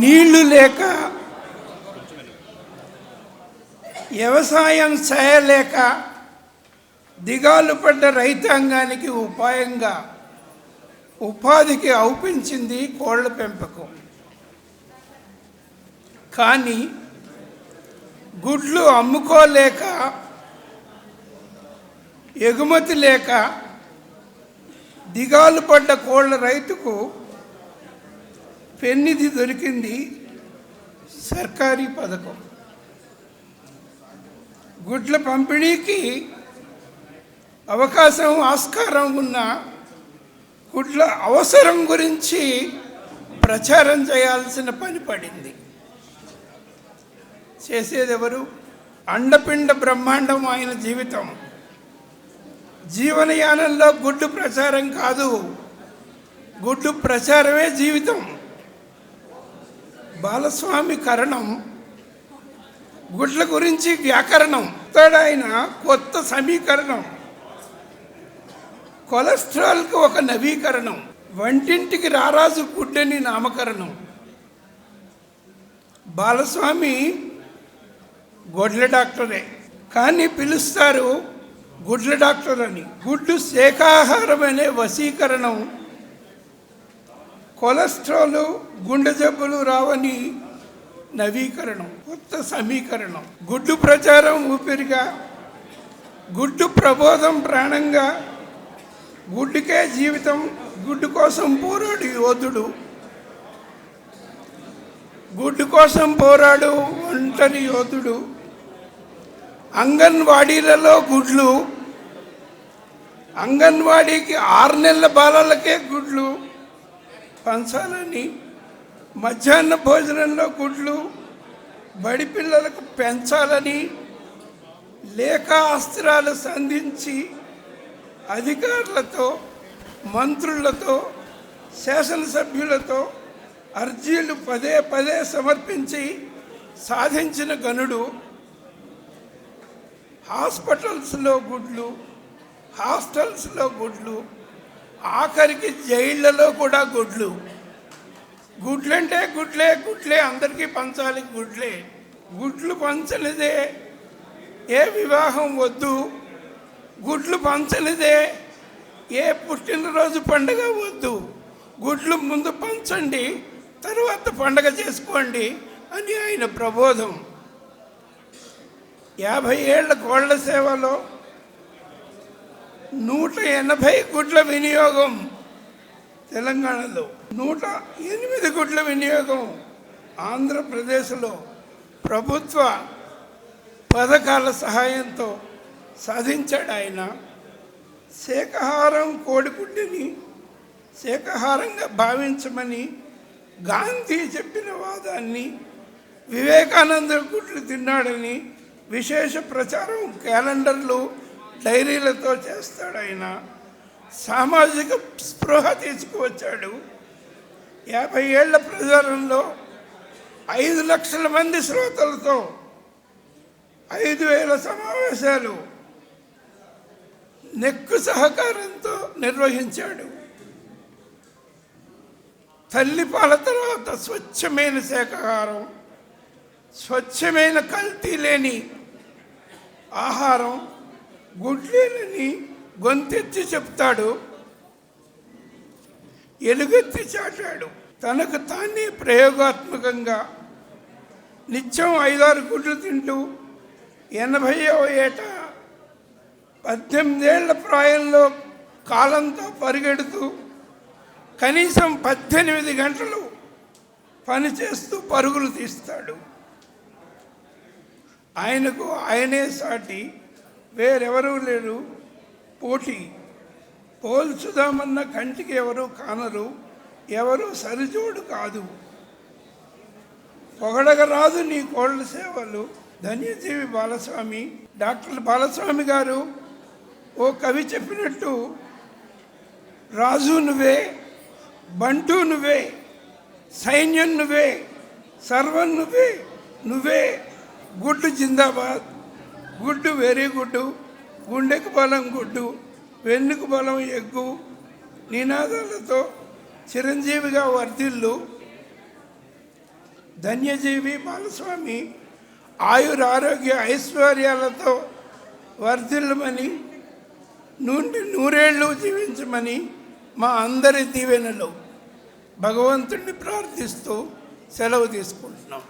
నీళ్లు లేక వ్యవసాయం చేయలేక దిగాలు పడ్డ రైతాంగానికి ఉపాధికి అవుపించింది కోళ్ల పెంపకం. కానీ గుడ్లు అమ్ముకోలేక, ఎగుమతి లేక దిగాలు పడ్డ కోళ్ల రైతుకు పెన్నిధి దొరికింది సర్కారీ పథకం. గుడ్ల పంపిణీకి అవకాశం ఆస్కారం ఉన్న గుడ్ల అవసరం గురించి ప్రచారం చేయాల్సిన పని పడింది. చేసేదెవరు? అండపిండ బ్రహ్మాండం ఆయన జీవితం. జీవనయానంలో గుడ్డు ప్రచారం కాదు, గుడ్డు ప్రచారమే జీవితం. బాలస్వామి కరణం గుడ్ల గురించి వ్యాకరణం. ఆయన కొత్త సమీకరణం. కొలెస్ట్రాల్కి ఒక నవీకరణం. వంటింటికి రారాజు గుడ్డని నామకరణం. బాలస్వామి గొడ్ల డాక్టరే, కానీ పిలుస్తారు గుడ్ల డాక్టర్ అని. గుడ్డు శాకాహారం అనే వశీకరణం. కొలెస్ట్రాల్, గుండె జబ్బులు రావని నవీకరణం, కొత్త సమీకరణం. గుడ్డు ప్రచారం ఊపిరిగా, గుడ్డు ప్రబోధం ప్రాణంగా, గుడ్డుకే జీవితం, గుడ్డు కోసం పోరాడు యోధుడు, గుడ్డు కోసం పోరాడు ఒంటరి యోధుడు. అంగన్వాడీలలో గుడ్లు, అంగన్వాడీకి 6 నెలల బాలలకే గుడ్లు పంచాలని, మధ్యాహ్న భోజనంలో గుడ్లు బడి పిల్లలకు పెంచాలని లేఖ అస్త్రాలు సంధించి అధికారులతో, మంత్రులతో, శాసనసభ్యులతో అర్జీలు పదే పదే సమర్పించి సాధించిన గనుడు. హాస్పిటల్స్లో గుడ్లు, హాస్టల్స్లో గుడ్లు, ఆఖరికి జైళ్లలో కూడా గుడ్లు. గుడ్లంటే గుడ్లే, గుడ్లే అందరికీ పంచాలి గుడ్లే. గుడ్లు పంచనిదే ఏ వివాహం వద్దు, గుడ్లు పంచనిదే ఏ పుట్టినరోజు పండుగ వద్దు. గుడ్లు ముందు పంచండి, తరువాత పండగ చేసుకోండి అని ఆయన ప్రబోధం. 50 ఏళ్ల కోళ్ల సేవలో 180 గుడ్ల వినియోగం తెలంగాణలో, 108 గుడ్ల వినియోగం ఆంధ్రప్రదేశ్లో ప్రభుత్వ పథకాల సహాయంతో సాధించాడు ఆయన. శాకాహారం కోడిగుడ్డుని శాకాహారంగా భావించమని గాంధీ చెప్పిన వాదాన్ని, వివేకానంద గుడ్లు తిన్నాడని విశేష ప్రచారం క్యాలెండర్లు, డైరీలతో చేస్తాడు ఆయన. సామాజిక స్పృహ తీసుకువచ్చాడు. 50 ఏళ్ల ప్రచారంలో 5 లక్షల మంది శ్రోతలతో 5,000 సమావేశాలు నెక్కు సహకారంతో నిర్వహించాడు. తల్లిపాల తర్వాత స్వచ్ఛమైన శాకాహారం, స్వచ్ఛమైన కల్తీ లేని ఆహారం, గుడ్లేనని గొంతెత్తి చెప్తాడు, ఎలుగెత్తి చాటాడు. తనకు తానే ప్రయోగాత్మకంగా నిత్యం 5-6 గుడ్లు తింటూ 80వ ఏట 18 ఏళ్ల ప్రాయంలో కాలంతో పరిగెడుతూ కనీసం 18 గంటలు పనిచేస్తూ పరుగులు తీస్తాడు. ఆయనకు ఆయనే సాటి, వేరెవరూ లేరు పోటీ. పోల్చుదామన్న కంటికి ఎవరు కానరు, ఎవరు సరిజోడు కాదు. పొగడగరాదు నీ కోళ్ళ సేవలు. ధన్యజీవి బాలస్వామి. డాక్టర్ బాలస్వామి గారు ఓ కవి చెప్పినట్టు, రాజు నువ్వే, బంటు నువ్వే, సైన్యం నువ్వే, సర్వం నువ్వే, నువ్వే గుడ్డు జిందాబాద్, గుడ్డు వెరీ గుడ్డు, గుండెకు బలం గుడ్డు, వెన్నుకు బలం ఎగ్గు నినాదాలతో చిరంజీవిగా వర్ధిల్లు. ధన్యజీవి బాలస్వామి ఆయురారోగ్య ఐశ్వర్యాలతో వర్ధిల్లమని నూరేళ్ళు జీవించమని మా అందరి దీవెనలో భగవంతుడిని ప్రార్థిస్తూ సెలవు తీసుకుంటున్నాం.